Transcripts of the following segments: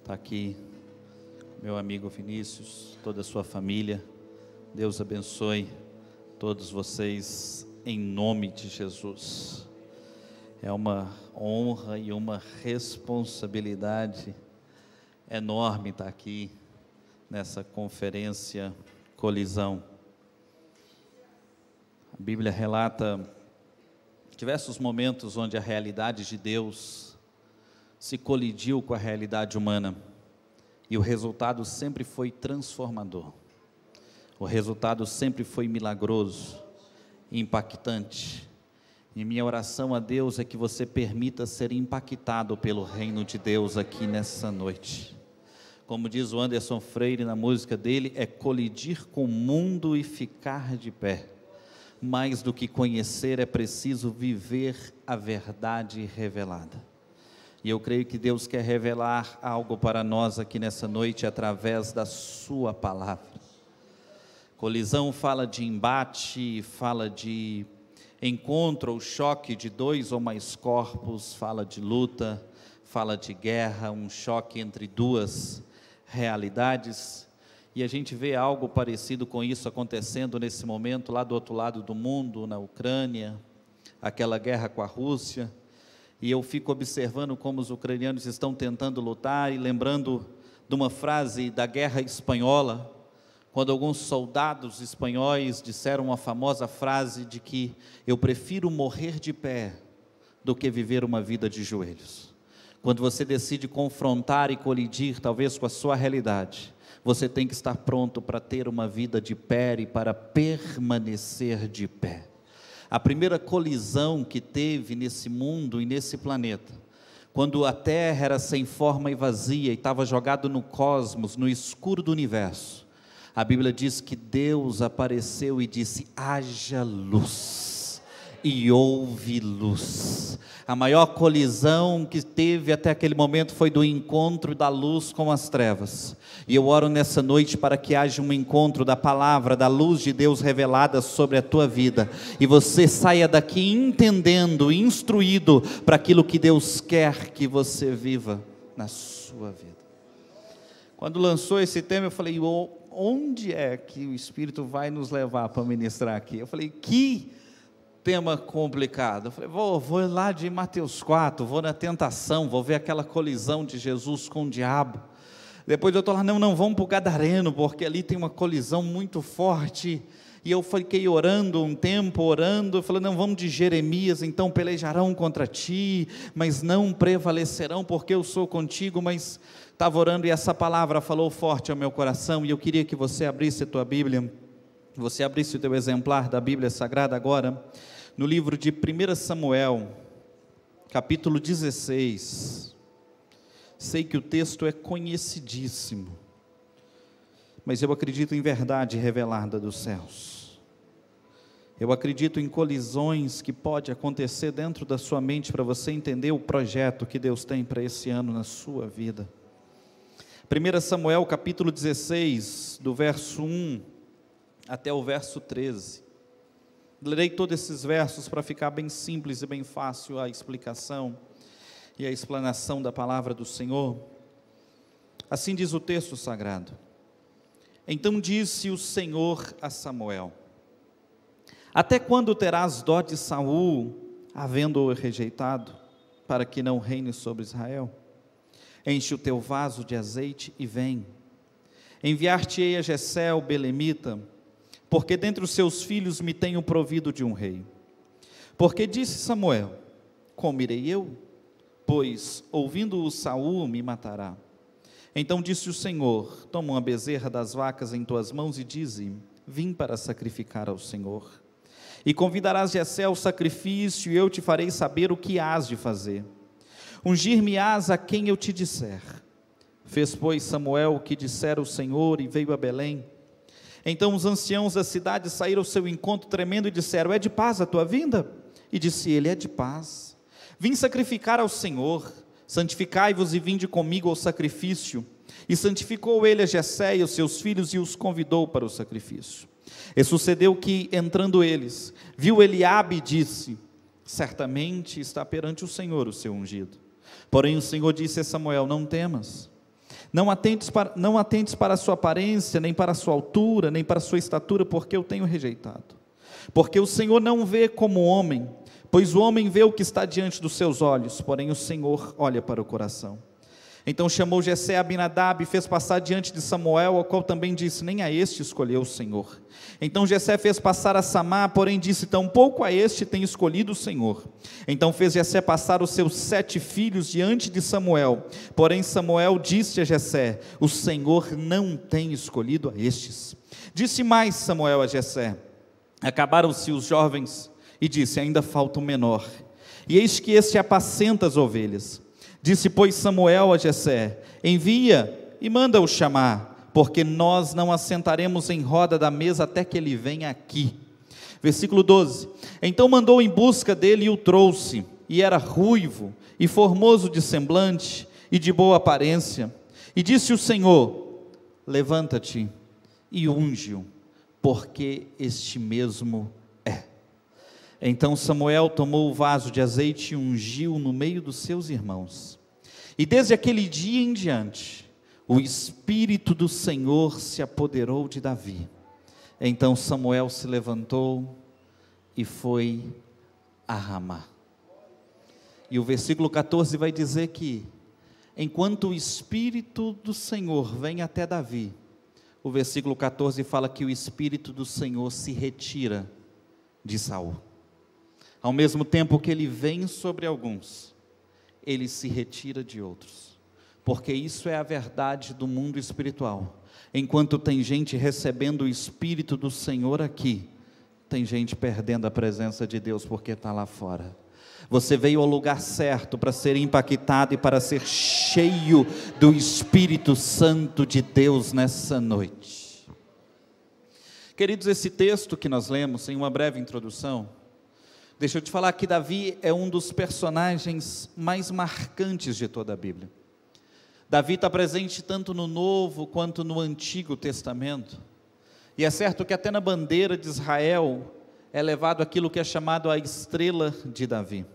Está aqui meu amigo Vinícius, toda a sua família. Deus abençoe todos vocês em nome de Jesus. É uma honra e uma responsabilidade enorme estar aqui nessa conferência Colisão. A Bíblia relata diversos momentos onde a realidade de Deus se colidiu com a realidade humana e o resultado sempre foi transformador. O resultado sempre foi milagroso, impactante. E minha oração a Deus é que você permita ser impactado pelo reino de Deus aqui nessa noite. Como diz o Anderson Freire na música dele, é colidir com o mundo e ficar de pé. Mais do que conhecer, é preciso viver a verdade revelada. E eu creio que Deus quer revelar algo para nós aqui nessa noite através da sua palavra. Colisão fala de embate, fala de encontro ou choque de dois ou mais corpos, fala de luta, fala de guerra, um choque entre duas realidades. E a gente vê algo parecido com isso acontecendo nesse momento lá do outro lado do mundo, na Ucrânia, aquela guerra com a Rússia. E eu fico observando como os ucranianos estão tentando lutar e lembrando de uma frase da guerra espanhola, quando alguns soldados espanhóis disseram a famosa frase de que eu prefiro morrer de pé do que viver uma vida de joelhos. Quando você decide confrontar e colidir talvez com a sua realidade, você tem que estar pronto para ter uma vida de pé e para permanecer de pé. A primeira colisão que teve nesse mundo e nesse planeta, quando a Terra era sem forma e vazia e estava jogado no cosmos, no escuro do universo, a Bíblia diz que Deus apareceu e disse: haja luz, e houve luz. A maior colisão que teve até aquele momento foi do encontro da luz com as trevas. E eu oro nessa noite para que haja um encontro da palavra, da luz de Deus revelada sobre a tua vida. E você saia daqui entendendo, instruído para aquilo que Deus quer que você viva na sua vida. Quando lançou esse tema, eu falei: onde é que o Espírito vai nos levar para ministrar aqui? Eu falei: que tema complicado. Eu falei: vou lá de Mateus 4, vou na tentação, vou ver aquela colisão de Jesus com o diabo. Depois eu estou lá: não, vamos para o Gadareno, porque ali tem uma colisão muito forte. E eu fiquei orando um tempo, eu falei: não, vamos de Jeremias, então pelejarão contra ti, mas não prevalecerão, porque eu sou contigo. Mas estava orando e essa palavra falou forte ao meu coração, e eu queria que você abrisse a tua Bíblia, você abrisse o teu exemplar da Bíblia Sagrada agora, no livro de 1 Samuel, capítulo 16, sei que o texto é conhecidíssimo, mas eu acredito em verdade revelada dos céus, eu acredito em colisões que pode acontecer dentro da sua mente, para você entender o projeto que Deus tem para esse ano na sua vida. 1 Samuel capítulo 16, do verso 1 até o verso 13, lerei todos esses versos para ficar bem simples e bem fácil a explicação e a explanação da palavra do Senhor. Assim diz o texto sagrado: então disse o Senhor a Samuel: até quando terás dó de Saul, havendo-o rejeitado, para que não reine sobre Israel? Enche o teu vaso de azeite e vem. Enviar-te-ei a Jessé o belemita, porque dentre os seus filhos me tenho provido de um rei. Porque disse Samuel: como irei eu? Pois, ouvindo-o Saul, me matará. Então disse o Senhor: toma uma bezerra das vacas em tuas mãos e dize: vim para sacrificar ao Senhor. E convidarás Jessé ao sacrifício, e eu te farei saber o que hás de fazer. Ungir-me-ás a quem eu te disser. Fez, pois, Samuel o que dissera o Senhor, e veio a Belém. Então os anciãos da cidade saíram ao seu encontro tremendo e disseram: é de paz a tua vinda? E disse ele: é de paz. Vim sacrificar ao Senhor. Santificai-vos e vinde comigo ao sacrifício. E santificou ele a Jessé e os seus filhos, e os convidou para o sacrifício. E sucedeu que, entrando eles, viu Eliabe e disse: certamente está perante o Senhor o seu ungido. Porém o Senhor disse a Samuel: não temas, Não atentes para a sua aparência, nem para a sua altura, nem para a sua estatura, porque eu tenho rejeitado. Porque o Senhor não vê como o homem, pois o homem vê o que está diante dos seus olhos, porém o Senhor olha para o coração. Então chamou Jessé a Abinadab e fez passar diante de Samuel, ao qual também disse: nem a este escolheu o Senhor. Então Jessé fez passar a Samá, porém disse: tampouco a este tem escolhido o Senhor. Então fez Jessé passar os seus 7 filhos diante de Samuel, porém Samuel disse a Jessé: o Senhor não tem escolhido a estes. Disse mais Samuel a Jessé: acabaram-se os jovens, e disse: ainda falta o menor, e eis que este apacenta as ovelhas. Disse, pois, Samuel a Jessé: envia e manda-o chamar, porque nós não assentaremos em roda da mesa até que ele venha aqui. Versículo 12: então mandou em busca dele e o trouxe, e era ruivo, e formoso de semblante, e de boa aparência. E disse o Senhor: levanta-te e unge-o, porque este mesmo é. Então Samuel tomou o vaso de azeite e ungiu no meio dos seus irmãos. E desde aquele dia em diante, o Espírito do Senhor se apoderou de Davi. Então Samuel se levantou e foi a Ramá. E o versículo 14 vai dizer que, enquanto o Espírito do Senhor vem até Davi, o versículo 14 fala que o Espírito do Senhor se retira de Saul. Ao mesmo tempo que ele vem sobre alguns, ele se retira de outros, porque isso é a verdade do mundo espiritual. Enquanto tem gente recebendo o Espírito do Senhor aqui, tem gente perdendo a presença de Deus porque está lá fora. Você veio ao lugar certo para ser impactado e para ser cheio do Espírito Santo de Deus nessa noite. Queridos, esse texto que nós lemos, em uma breve introdução, deixa eu te falar que Davi é um dos personagens mais marcantes de toda a Bíblia. Davi está presente tanto no Novo quanto no Antigo Testamento. E é certo que até na bandeira de Israel é levado aquilo que é chamado a estrela de Davi.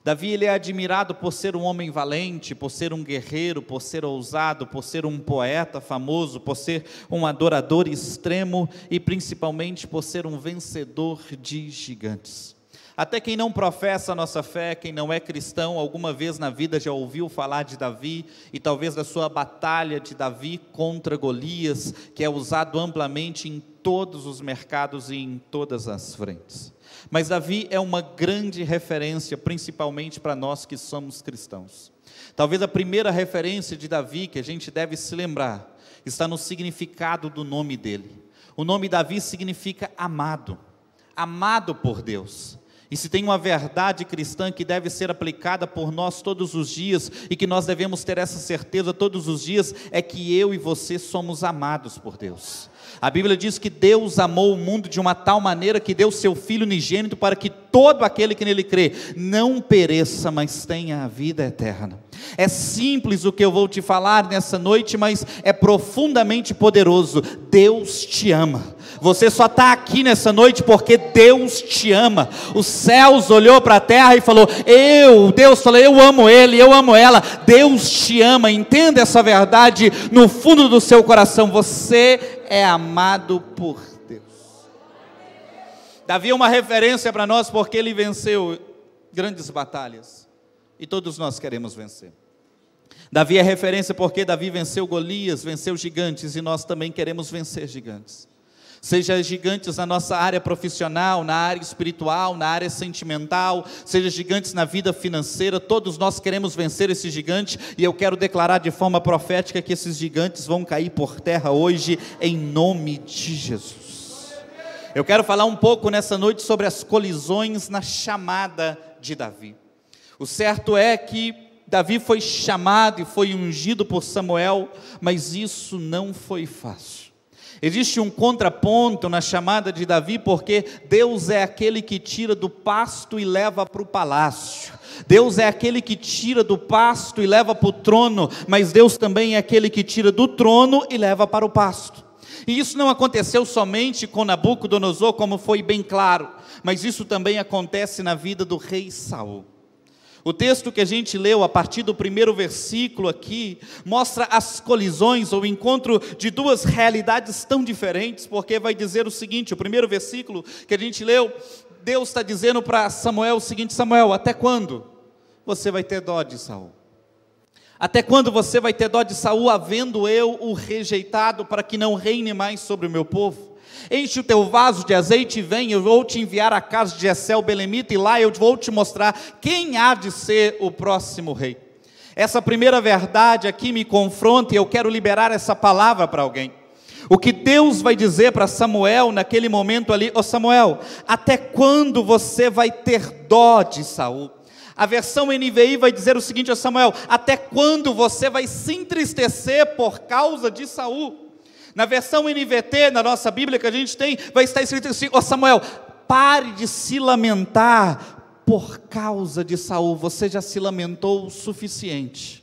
Davi, ele é admirado por ser um homem valente, por ser um guerreiro, por ser ousado, por ser um poeta famoso, por ser um adorador extremo e principalmente por ser um vencedor de gigantes. Até quem não professa a nossa fé, quem não é cristão, alguma vez na vida já ouviu falar de Davi, e talvez da sua batalha de Davi contra Golias, que é usado amplamente em todos os mercados e em todas as frentes. Mas Davi é uma grande referência, principalmente para nós que somos cristãos. Talvez a primeira referência de Davi que a gente deve se lembrar, está no significado do nome dele. O nome Davi significa amado, amado por Deus. E se tem uma verdade cristã que deve ser aplicada por nós todos os dias, e que nós devemos ter essa certeza todos os dias, é que eu e você somos amados por Deus. A Bíblia diz que Deus amou o mundo de uma tal maneira que deu seu Filho unigênito para que todo aquele que nele crê não pereça, mas tenha a vida eterna. É simples o que eu vou te falar nessa noite, mas é profundamente poderoso. Deus te ama. Você só está aqui nessa noite porque Deus te ama. Os céus olhou para a terra e falou: Deus falou, eu amo ele, eu amo ela. Deus te ama. Entenda essa verdade no fundo do seu coração. Você é amado por Deus. Davi é uma referência para nós porque ele venceu grandes batalhas. E todos nós queremos vencer. Davi é referência porque Davi venceu Golias, venceu gigantes, e nós também queremos vencer gigantes. Seja gigantes na nossa área profissional, na área espiritual, na área sentimental, seja gigantes na vida financeira, todos nós queremos vencer esse gigante, e eu quero declarar de forma profética que esses gigantes vão cair por terra hoje, em nome de Jesus. Eu quero falar um pouco nessa noite sobre as colisões na chamada de Davi. O certo é que Davi foi chamado e foi ungido por Samuel, mas isso não foi fácil. Existe um contraponto na chamada de Davi, porque Deus é aquele que tira do pasto e leva para o palácio. Deus é aquele que tira do pasto e leva para o trono, mas Deus também é aquele que tira do trono e leva para o pasto. E isso não aconteceu somente com Nabucodonosor, como foi bem claro, mas isso também acontece na vida do rei Saul. O texto que a gente leu a partir do primeiro versículo aqui, mostra as colisões, ou o encontro de duas realidades tão diferentes, porque vai dizer o seguinte, o primeiro versículo que a gente leu, Deus está dizendo para Samuel o seguinte: Samuel, até quando você vai ter dó de Saul? Até quando você vai ter dó de Saul, havendo eu o rejeitado, para que não reine mais sobre o meu povo? Enche o teu vaso de azeite e vem, eu vou te enviar à casa de Jessé o belemita, e lá eu vou te mostrar quem há de ser o próximo rei. Essa primeira verdade aqui me confronta, e eu quero liberar essa palavra para alguém. O que Deus vai dizer para Samuel naquele momento ali: ô Samuel, até quando você vai ter dó de Saul? A versão NVI vai dizer o seguinte: ó Samuel, até quando você vai se entristecer por causa de Saul? Na versão NVT, na nossa Bíblia que a gente tem, vai estar escrito assim: ó Samuel, pare de se lamentar por causa de Saul, você já se lamentou o suficiente.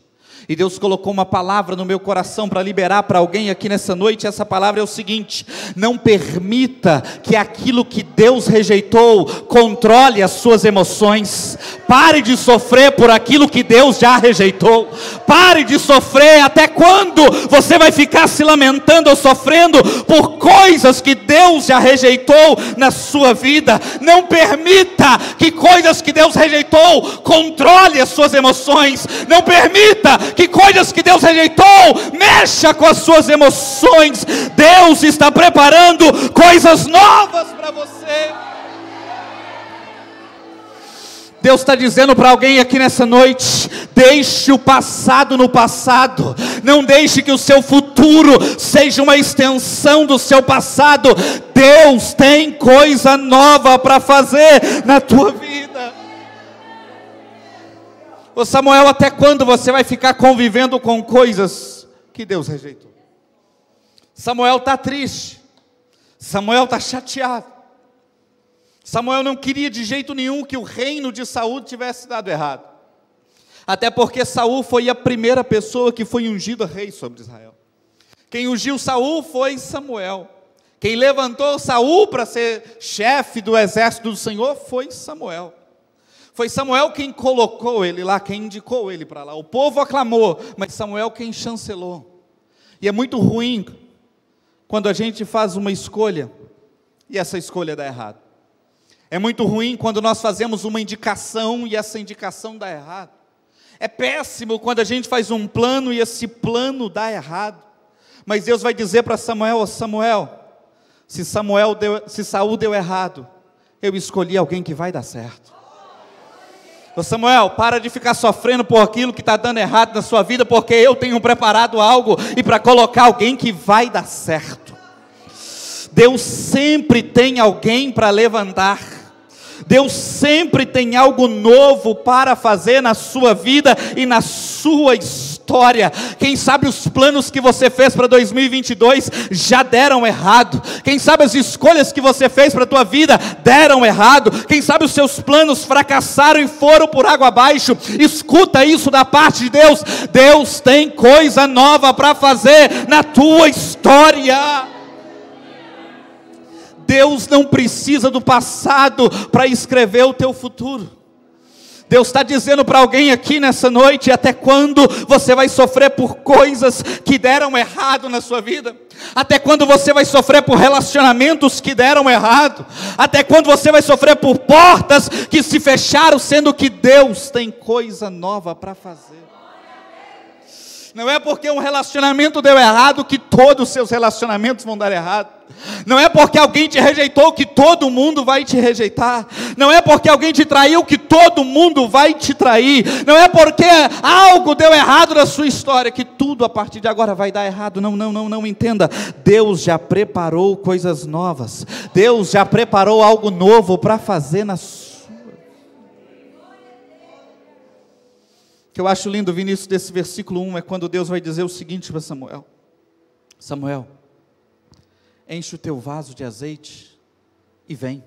E Deus colocou uma palavra no meu coração para liberar para alguém aqui nessa noite. Essa palavra é o seguinte: não permita que aquilo que Deus rejeitou controle as suas emoções. Pare de sofrer por aquilo que Deus já rejeitou. Pare de sofrer. Até quando você vai ficar se lamentando ou sofrendo por coisas que Deus já rejeitou na sua vida? Não permita que coisas que Deus rejeitou controle as suas emoções. Não permita que coisas que Deus rejeitou mexa com as suas emoções. Deus está preparando coisas novas para você. Deus está dizendo para alguém aqui nessa noite: deixe o passado no passado. Não deixe que o seu futuro seja uma extensão do seu passado. Deus tem coisa nova para fazer na tua vida. Ô Samuel, até quando você vai ficar convivendo com coisas que Deus rejeitou? Samuel está triste. Samuel está chateado. Samuel não queria de jeito nenhum que o reino de Saul tivesse dado errado. Até porque Saul foi a primeira pessoa que foi ungida rei sobre Israel. Quem ungiu Saul foi Samuel. Quem levantou Saul para ser chefe do exército do Senhor foi Samuel. Foi Samuel quem colocou ele lá, quem indicou ele para lá. O povo aclamou, mas Samuel quem chancelou. E é muito ruim quando a gente faz uma escolha e essa escolha dá errado. É muito ruim quando nós fazemos uma indicação e essa indicação dá errado. É péssimo quando a gente faz um plano e esse plano dá errado. Mas Deus vai dizer para Samuel: Samuel, se Saul deu errado, eu escolhi alguém que vai dar certo. Samuel, para de ficar sofrendo por aquilo que está dando errado na sua vida, porque eu tenho preparado algo e para colocar alguém que vai dar certo. Deus sempre tem alguém para levantar. Deus sempre tem algo novo para fazer na sua vida e na sua história. Quem sabe os planos que você fez para 2022 já deram errado. Quem sabe as escolhas que você fez para a tua vida deram errado. Quem sabe os seus planos fracassaram e foram por água abaixo. Escuta isso da parte de Deus. Deus tem coisa nova para fazer na tua história. Deus não precisa do passado para escrever o teu futuro. Deus está dizendo para alguém aqui nessa noite: até quando você vai sofrer por coisas que deram errado na sua vida? Até quando você vai sofrer por relacionamentos que deram errado? Até quando você vai sofrer por portas que se fecharam, sendo que Deus tem coisa nova para fazer? Não é porque um relacionamento deu errado que todos os seus relacionamentos vão dar errado. Não é porque alguém te rejeitou que todo mundo vai te rejeitar. Não é porque alguém te traiu que todo mundo vai te trair. Não é porque algo deu errado na sua história que tudo a partir de agora vai dar errado. Não entenda. Deus já preparou coisas novas. Deus já preparou algo novo para fazer na sua. O que eu acho lindo, Vinícius, desse versículo 1 é quando Deus vai dizer o seguinte para Samuel: Samuel, enche o teu vaso de azeite e vem.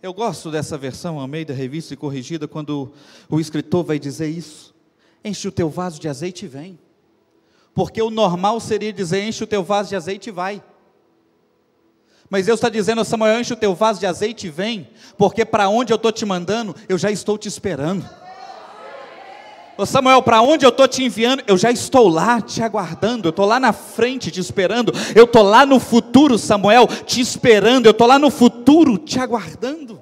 Eu gosto dessa versão, Almeida, revista e corrigida, quando o escritor vai dizer isso. Enche o teu vaso de azeite e vem. Porque o normal seria dizer: enche o teu vaso de azeite e vai. Mas Deus está dizendo a Samuel: enche o teu vaso de azeite e vem, porque para onde eu estou te mandando, eu já estou te esperando. Ô Samuel, para onde eu estou te enviando, eu já estou lá te aguardando, eu estou lá na frente te esperando, eu estou lá no futuro, Samuel, te esperando, eu estou lá no futuro te aguardando.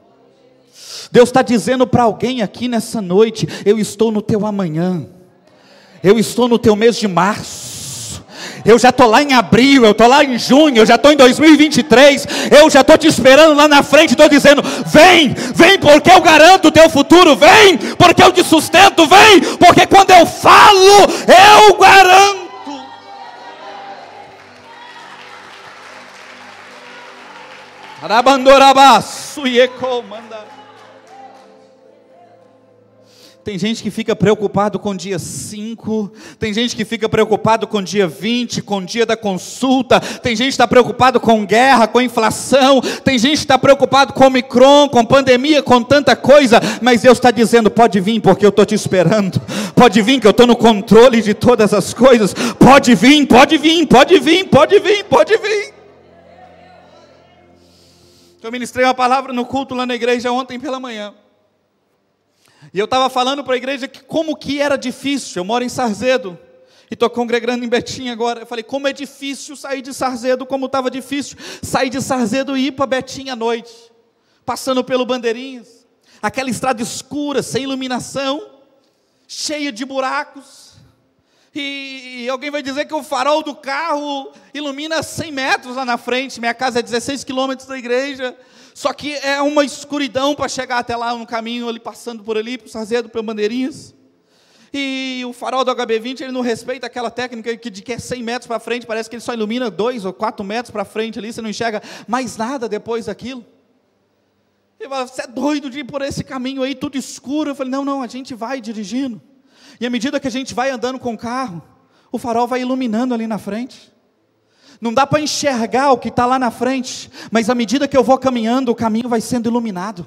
Deus está dizendo para alguém aqui nessa noite: eu estou no teu amanhã, eu estou no teu mês de março, eu já estou lá em abril, eu estou lá em junho, eu já estou em 2023, eu já estou te esperando lá na frente, estou dizendo: vem, vem, porque eu garanto o teu futuro, vem, porque eu te sustento, vem, porque quando eu falo, eu garanto. Tem gente que fica preocupado com dia 5, tem gente que fica preocupado com dia 20, com o dia da consulta, tem gente que está preocupado com guerra, com inflação, tem gente que está preocupado com Omicron, com pandemia, com tanta coisa, mas Deus está dizendo: pode vir, porque eu estou te esperando, pode vir, que eu estou no controle de todas as coisas, pode vir, pode vir, pode vir, pode vir, pode vir. Eu ministrei uma palavra no culto lá na igreja ontem pela manhã, e eu estava falando para a igreja que como que era difícil. Eu moro em Sarzedo e estou congregando em Betim agora. Eu falei: como é difícil sair de Sarzedo, como estava difícil sair de Sarzedo e ir para Betim à noite, passando pelo Bandeirinhas, aquela estrada escura, sem iluminação, cheia de buracos, e alguém vai dizer que o farol do carro ilumina 100 metros lá na frente. Minha casa é 16 quilômetros da igreja, só que é uma escuridão para chegar até lá no caminho, ali passando por ali, para o Sarzedo, para Bandeirinhas. E o farol do HB20, ele não respeita aquela técnica de que é 100 metros para frente, parece que ele só ilumina 2 ou 4 metros para frente ali, você não enxerga mais nada depois daquilo. Ele fala: você é doido de ir por esse caminho aí, tudo escuro. Eu falei: não, a gente vai dirigindo, e à medida que a gente vai andando com o carro, o farol vai iluminando ali na frente. Não dá para enxergar o que está lá na frente, mas à medida que eu vou caminhando, o caminho vai sendo iluminado.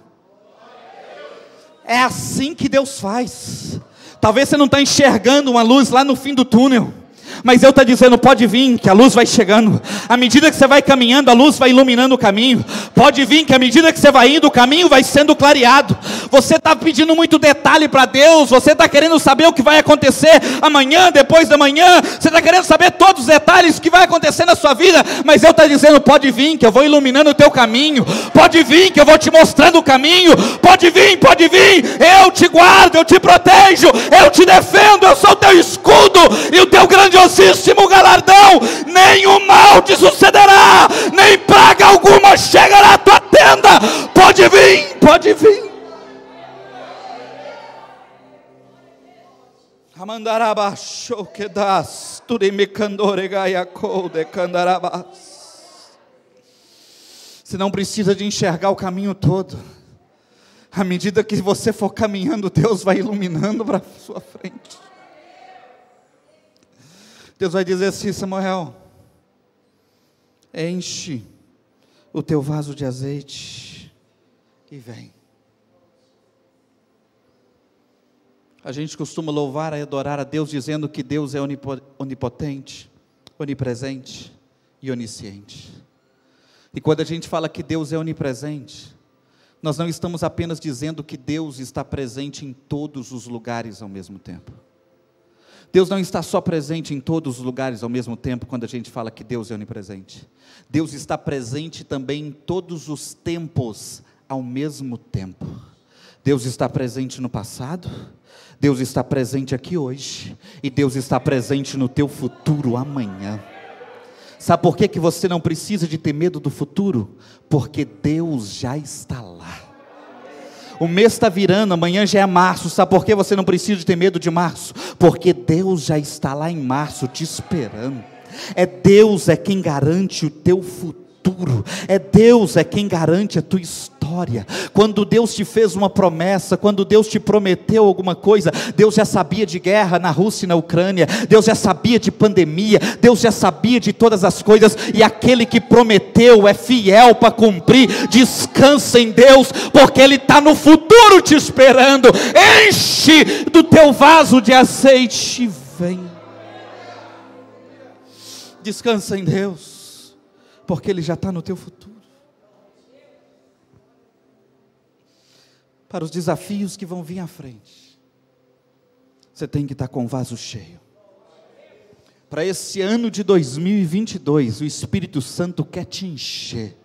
É assim que Deus faz. Talvez você não está enxergando uma luz lá no fim do túnel, mas eu estou dizendo: pode vir, que a luz vai chegando. À medida que você vai caminhando, a luz vai iluminando o caminho. Pode vir, que à medida que você vai indo, o caminho vai sendo clareado. Você está pedindo muito detalhe para Deus, você está querendo saber o que vai acontecer amanhã, depois da manhã, você está querendo saber todos os detalhes que vai acontecer na sua vida, mas eu estou dizendo: pode vir, que eu vou iluminando o teu caminho. Pode vir, que eu vou te mostrando o caminho. Pode vir, eu te guardo, eu te protejo, eu te defendo, eu sou o teu escudo e o teu grandiosíssimo galardão. Nenhum mal te sucederá, nem praga alguma chegará à tua tenda. Pode vir, pode vir. Você não precisa de enxergar o caminho todo. À medida que você for caminhando, Deus vai iluminando para a sua frente. Deus vai dizer assim: Samuel, enche o teu vaso de azeite e vem. A gente costuma louvar e adorar a Deus dizendo que Deus é onipotente, onipresente e onisciente. E quando a gente fala que Deus é onipresente, nós não estamos apenas dizendo que Deus está presente em todos os lugares ao mesmo tempo. Deus não está só presente em todos os lugares ao mesmo tempo quando a gente fala que Deus é onipresente. Deus está presente também em todos os tempos ao mesmo tempo. Deus está presente no passado, Deus está presente aqui hoje, e Deus está presente no teu futuro amanhã. Sabe por que você não precisa de ter medo do futuro? Porque Deus já está lá. O mês está virando, amanhã já é março. Sabe por que você não precisa de ter medo de março? Porque Deus já está lá em março te esperando. Deus é quem garante o teu futuro. Deus é quem garante a tua história. Quando Deus te fez uma promessa, quando Deus te prometeu alguma coisa, Deus já sabia de guerra na Rússia e na Ucrânia, Deus já sabia de pandemia, Deus já sabia de todas as coisas, e aquele que prometeu é fiel para cumprir. Descansa em Deus, porque Ele está no futuro te esperando. Enche do teu vaso de azeite e vem. Descansa em Deus, porque Ele já está no teu futuro. para os desafios que vão vir à frente, você tem que estar com o vaso cheio. Para esse ano de 2022, o Espírito Santo quer te encher.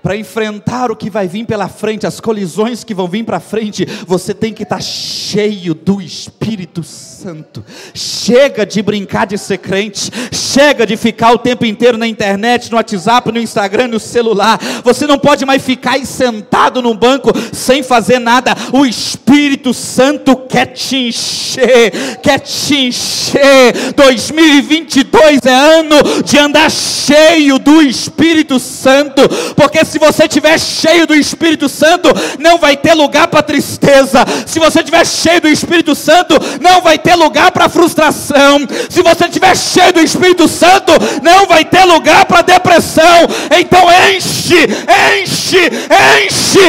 Para enfrentar o que vai vir pela frente, as colisões que vão vir para frente, você tem que estar cheio do Espírito Santo. Chega de brincar de ser crente, chega de ficar o tempo inteiro na internet, no WhatsApp, no Instagram, no celular. Você não pode mais ficar aí sentado num banco sem fazer nada. O Espírito Santo quer te encher, quer te encher. 2022 é ano de andar cheio do Espírito Santo, porque se você estiver cheio do Espírito Santo, não vai ter lugar para tristeza. Se você estiver cheio do Espírito Santo, não vai ter lugar para frustração. Se você estiver cheio do Espírito Santo, não vai ter lugar para depressão. Então enche, enche, enche,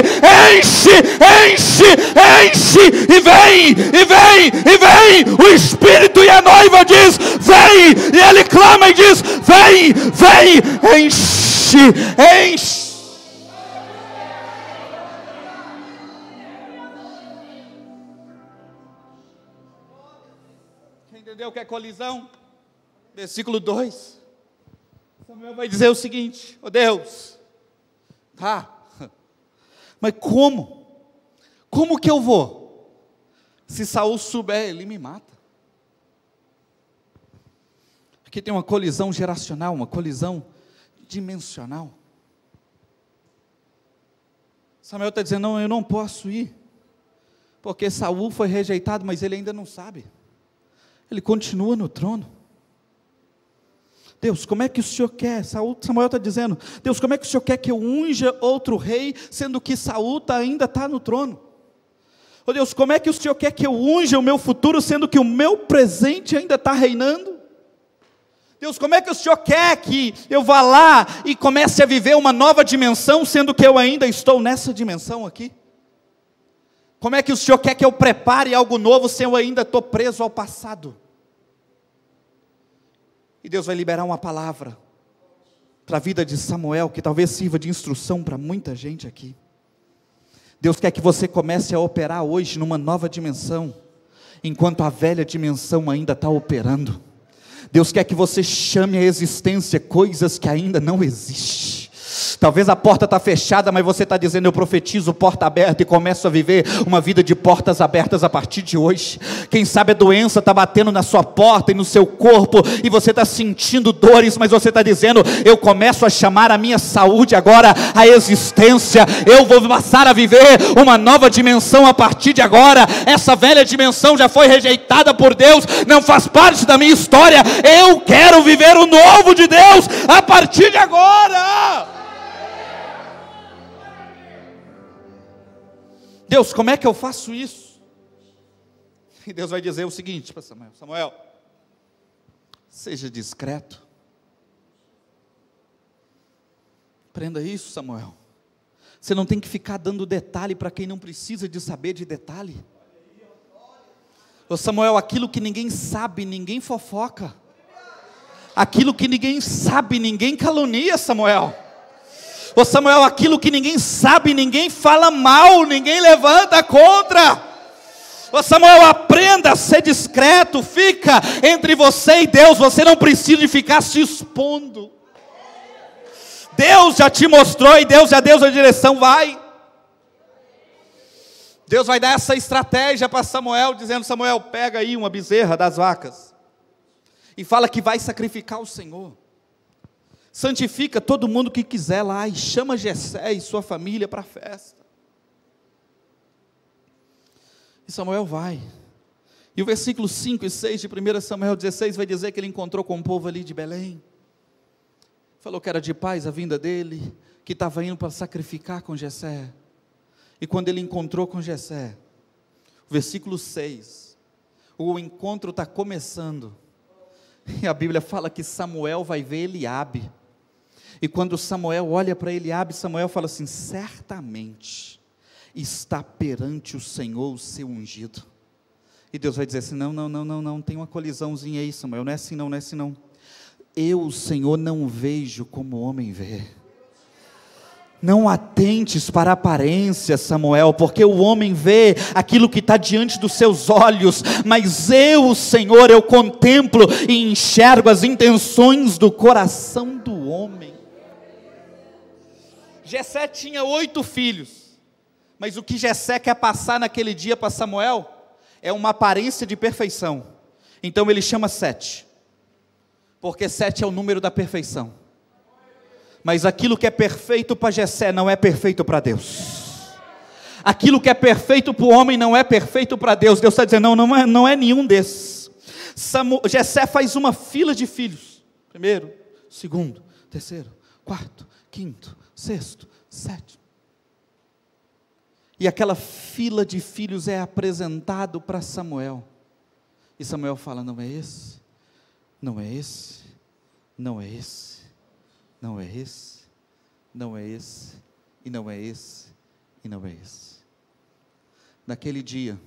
enche, enche, enche, e vem, e vem, e vem. O Espírito e a noiva diz: vem, e ele clama e diz: vem, vem, enche, enche. Entendeu o que é colisão? Versículo 2. Samuel vai dizer o seguinte: ó Deus, tá, mas como? Como que eu vou? Se Saul souber, ele me mata. Aqui tem uma colisão geracional, uma colisão dimensional. Samuel está dizendo: não, eu não posso ir, porque Saul foi rejeitado, mas ele ainda não sabe. Ele continua no trono. Deus, como é que o Senhor quer? Samuel está dizendo: Deus, como é que o Senhor quer que eu unja outro rei, sendo que Saul ainda está no trono? Oh Deus, como é que o Senhor quer que eu unja o meu futuro, sendo que o meu presente ainda está reinando? Deus, como é que o Senhor quer que eu vá lá e comece a viver uma nova dimensão, sendo que eu ainda estou nessa dimensão aqui? Como é que o Senhor quer que eu prepare algo novo, se eu ainda estou preso ao passado? E Deus vai liberar uma palavra para a vida de Samuel, que talvez sirva de instrução para muita gente aqui. Deus quer que você comece a operar hoje numa nova dimensão, enquanto a velha dimensão ainda está operando. Deus quer que você chame à existência coisas que ainda não existem. Talvez a porta está fechada, mas você está dizendo: eu profetizo porta aberta, e começo a viver uma vida de portas abertas a partir de hoje. Quem sabe a doença está batendo na sua porta e no seu corpo, e você está sentindo dores, mas você está dizendo: eu começo a chamar a minha saúde agora à existência. Eu vou passar a viver uma nova dimensão a partir de agora. Essa velha dimensão já foi rejeitada por Deus, não faz parte da minha história. Eu quero viver o novo de Deus a partir de agora. Deus, como é que eu faço isso? E Deus vai dizer o seguinte para Samuel: Samuel, seja discreto. Aprenda isso, Samuel. Você não tem que ficar dando detalhe para quem não precisa de saber de detalhe. Ô Samuel, aquilo que ninguém sabe, ninguém fofoca. Aquilo que ninguém sabe, ninguém calunia, Samuel. Ô Samuel, aquilo que ninguém sabe, ninguém fala mal, ninguém levanta contra. Ô Samuel, aprenda a ser discreto, fica entre você e Deus, você não precisa de ficar se expondo. Deus já te mostrou e Deus já deu a direção, vai. Deus vai dar essa estratégia para Samuel, dizendo: Samuel, pega aí uma bezerra das vacas, e fala que vai sacrificar o Senhor. Santifica todo mundo que quiser lá, e chama Jessé e sua família para a festa. E Samuel vai. E o versículo 5 e 6 de 1 Samuel 16 vai dizer que ele encontrou com o povo ali de Belém. Falou que era de paz a vinda dele, que estava indo para sacrificar com Jessé. E quando ele encontrou com Jessé, o versículo 6, o encontro está começando. E a Bíblia fala que Samuel vai ver Eliabe. E quando Samuel olha para Eliabe, Samuel fala assim: certamente está perante o Senhor o seu ungido. E Deus vai dizer assim: não, tem uma colisãozinha aí, Samuel, não é assim não, não é assim não. Eu, o Senhor, não vejo como o homem vê. Não atentes para a aparência, Samuel, porque o homem vê aquilo que está diante dos seus olhos, mas eu, Senhor, eu contemplo e enxergo as intenções do coração do homem. Jessé tinha 8 filhos, mas o que Jessé quer passar naquele dia para Samuel é uma aparência de perfeição. Então ele chama 7, porque 7 é o número da perfeição. Mas aquilo que é perfeito para Jessé não é perfeito para Deus. Aquilo que é perfeito para o homem não é perfeito para Deus. Deus está dizendo, não é nenhum desses. Jessé faz uma fila de filhos. Primeiro, segundo, terceiro, quarto, quinto, sexto, sétimo. E aquela fila de filhos é apresentado para Samuel. E Samuel fala, não é esse, não é esse, não é esse. Não é esse, não é esse, e não é esse, e não é esse. Naquele dia,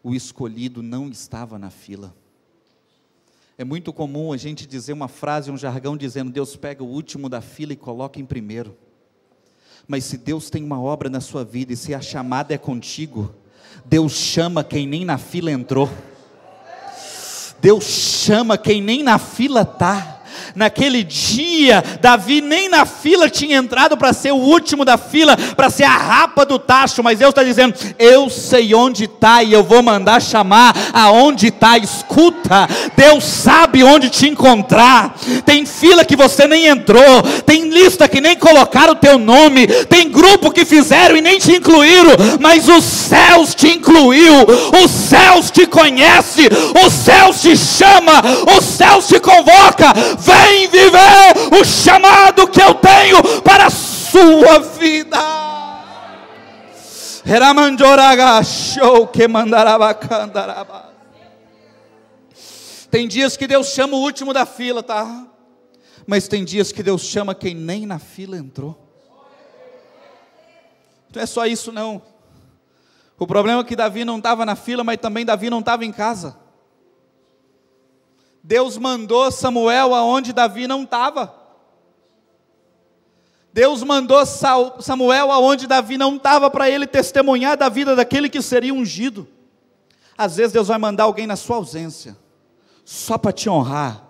o escolhido não estava na fila. É muito comum a gente dizer uma frase, um jargão dizendo, Deus pega o último da fila e coloca em primeiro. Mas se Deus tem uma obra na sua vida, e se a chamada é contigo, Deus chama quem nem na fila entrou. Deus chama quem nem na fila está. Naquele dia, Davi nem na fila tinha entrado para ser o último da fila, para ser a rapa do tacho, mas Deus está dizendo, eu sei onde está e eu vou mandar chamar aonde está. Escuta, Deus sabe onde te encontrar. Tem fila que você nem entrou, tem lista que nem colocaram o teu nome, tem grupo que fizeram e nem te incluíram, mas os céus te incluiu, os céus te conhece, os céus te chama, os céus te convoca. Vem viver o chamado que eu tenho para a sua vida. Tem dias que Deus chama o último da fila, tá? Mas tem dias que Deus chama quem nem na fila entrou. Não é só isso não. O problema é que Davi não estava na fila, mas também Davi não estava em casa. Deus mandou Samuel aonde Davi não estava. Deus mandou Samuel aonde Davi não estava, para ele testemunhar da vida daquele que seria ungido. Às vezes Deus vai mandar alguém na sua ausência, só para te honrar,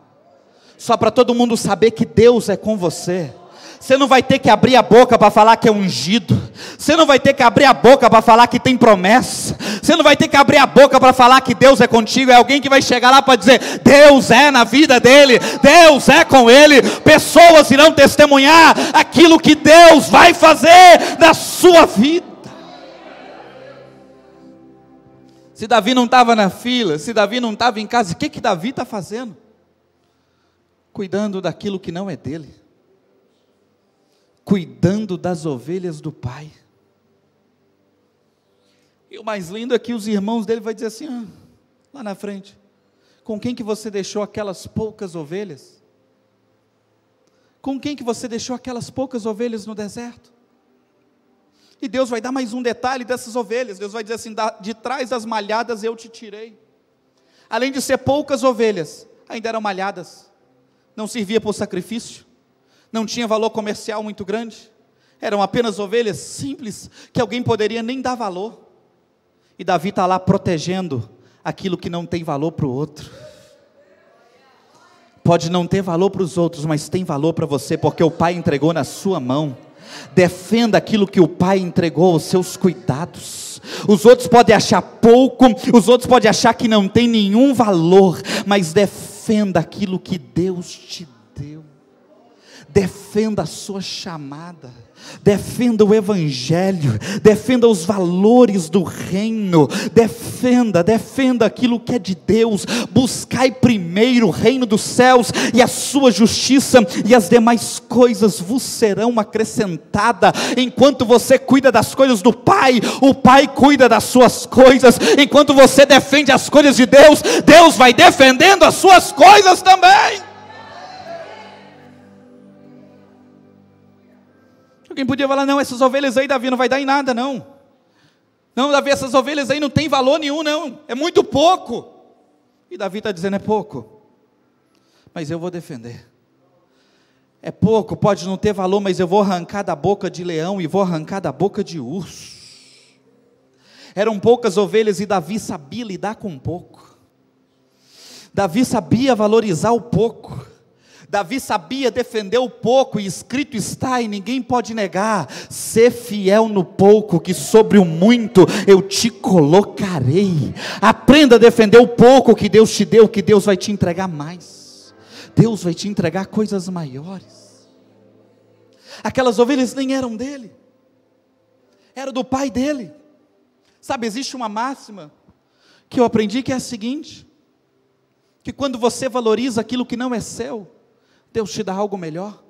só para todo mundo saber que Deus é com você. Você não vai ter que abrir a boca para falar que é ungido. Você não vai ter que abrir a boca para falar que tem promessa. Você não vai ter que abrir a boca para falar que Deus é contigo. É alguém que vai chegar lá para dizer, Deus é na vida dele, Deus é com ele. Pessoas irão testemunhar aquilo que Deus vai fazer na sua vida. Se Davi não estava na fila, se Davi não estava em casa, o que Davi está fazendo? Cuidando daquilo que não é dele. Cuidando das ovelhas do pai. E o mais lindo é que os irmãos dele vão dizer assim, lá na frente, com quem que você deixou aquelas poucas ovelhas? Com quem que você deixou aquelas poucas ovelhas no deserto? E Deus vai dar mais um detalhe dessas ovelhas. Deus vai dizer assim, de trás das malhadas eu te tirei. Além de ser poucas ovelhas, ainda eram malhadas. Não servia para o sacrifício. Não tinha valor comercial muito grande. Eram apenas ovelhas simples, que alguém poderia nem dar valor. E Davi está lá protegendo aquilo que não tem valor para o outro. Pode não ter valor para os outros, mas tem valor para você, porque o Pai entregou na sua mão. Defenda aquilo que o Pai entregou aos seus cuidados. Os outros podem achar pouco, os outros podem achar que não tem nenhum valor, mas defenda aquilo que Deus te deu. Defenda a sua chamada, defenda o evangelho, defenda os valores do reino, defenda aquilo que é de Deus. Buscai primeiro o reino dos céus e a sua justiça, e as demais coisas vos serão acrescentadas. Enquanto você cuida das coisas do Pai, o Pai cuida das suas coisas. Enquanto você defende as coisas de Deus, Deus vai defendendo as suas coisas também. Alguém podia falar, não, essas ovelhas aí, Davi, não vai dar em nada, não. Não, Davi, essas ovelhas aí não tem valor nenhum, não. É muito pouco. E Davi está dizendo, é pouco. Mas eu vou defender. é pouco, pode não ter valor, mas eu vou arrancar da boca de leão e vou arrancar da boca de urso. Eram poucas ovelhas e Davi sabia lidar com pouco. Davi sabia valorizar o pouco. Davi sabia defender o pouco, e escrito está, e ninguém pode negar: ser fiel no pouco, que sobre o muito eu te colocarei. Aprenda a defender o pouco que Deus te deu, que Deus vai te entregar mais. Deus vai te entregar coisas maiores. Aquelas ovelhas nem eram dele, era do pai dele. Sabe, existe uma máxima que eu aprendi, que é a seguinte: que quando você valoriza aquilo que não é seu, Deus te dá algo melhor.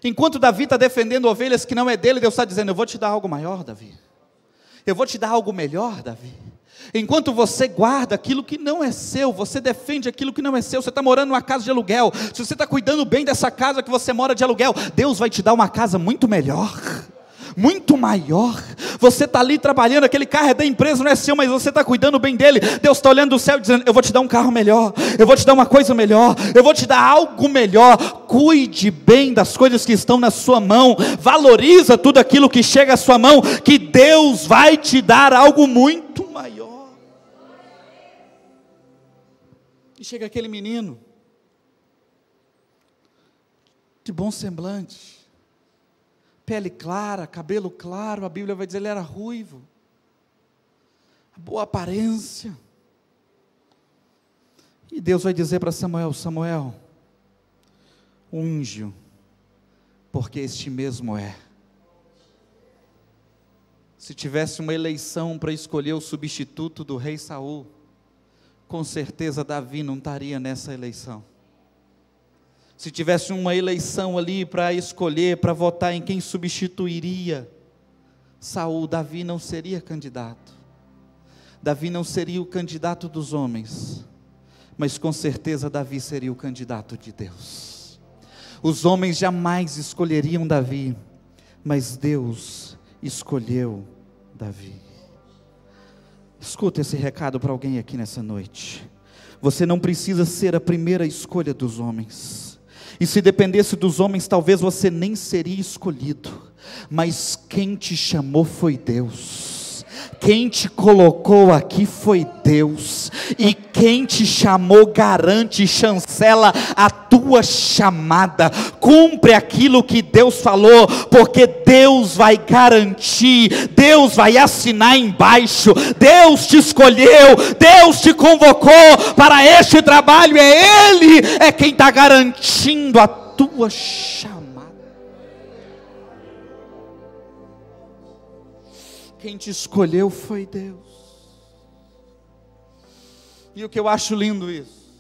Enquanto Davi está defendendo ovelhas que não é dele, Deus está dizendo: eu vou te dar algo maior, Davi. Eu vou te dar algo melhor, Davi. Enquanto você guarda aquilo que não é seu, você defende aquilo que não é seu. Você está morando numa casa de aluguel, se você está cuidando bem dessa casa que você mora de aluguel, Deus vai te dar uma casa muito melhor, muito maior. Você está ali trabalhando, aquele carro é da empresa, não é seu, mas você está cuidando bem dele. Deus está olhando do céu dizendo: eu vou te dar um carro melhor, eu vou te dar uma coisa melhor, eu vou te dar algo melhor. Cuide bem das coisas que estão na sua mão, valoriza tudo aquilo que chega à sua mão, que Deus vai te dar algo muito maior. E chega aquele menino, de bom semblante, pele clara, cabelo claro, a Bíblia vai dizer, ele era ruivo, boa aparência. E Deus vai dizer para Samuel: Samuel, unge-o, porque este mesmo é. Se tivesse uma eleição para escolher o substituto do rei Saul, com certeza Davi não estaria nessa eleição. Se tivesse uma eleição ali para escolher, para votar em quem substituiria Saul, Davi não seria candidato. Davi não seria o candidato dos homens, mas com certeza Davi seria o candidato de Deus. Os homens jamais escolheriam Davi, mas Deus escolheu Davi. Escuta esse recado para alguém aqui nessa noite. Você não precisa ser a primeira escolha dos homens, e se dependesse dos homens, talvez você nem seria escolhido, mas quem te chamou foi Deus. Quem te colocou aqui foi Deus, e quem te chamou garante e chancela a tua chamada. Cumpre aquilo que Deus falou, porque Deus vai garantir, Deus vai assinar embaixo. Deus te escolheu, Deus te convocou para este trabalho, Ele é quem está garantindo a tua chamada. Quem te escolheu foi Deus. E o que eu acho lindo isso,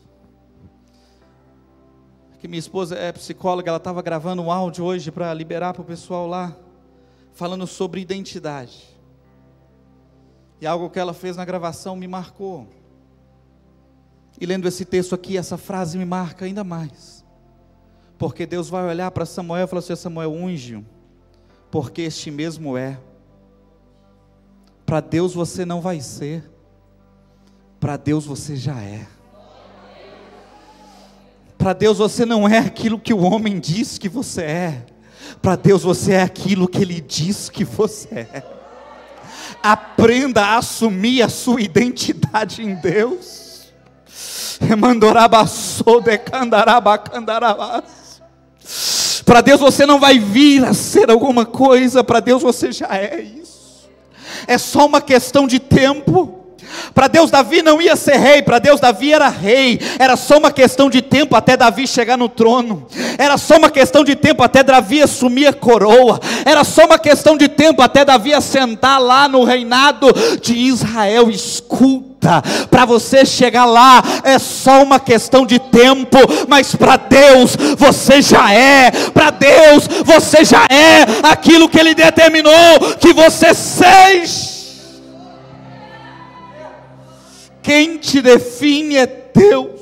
é que minha esposa é psicóloga, ela estava gravando um áudio hoje para liberar para o pessoal lá, falando sobre identidade. E algo que ela fez na gravação me marcou. E lendo esse texto aqui, essa frase me marca ainda mais. Porque Deus vai olhar para Samuel e falar assim: Samuel, unge-o, porque este mesmo é. Para Deus você não vai ser, para Deus você já é. Para Deus você não é aquilo que o homem diz que você é, para Deus você é aquilo que Ele diz que você é. Aprenda a assumir a sua identidade em Deus. Para Deus você não vai vir a ser alguma coisa, para Deus você já é isso. É só uma questão de tempo. Para Deus Davi não ia ser rei, para Deus Davi era rei. Era só uma questão de tempo até Davi chegar no trono. Era só uma questão de tempo até Davi assumir a coroa. Era só uma questão de tempo até Davi assentar lá no reinado de Israel. Escuta, para você chegar lá é só uma questão de tempo, mas para Deus você já é. Para Deus você já é aquilo que Ele determinou que você seja. Quem te define é Deus.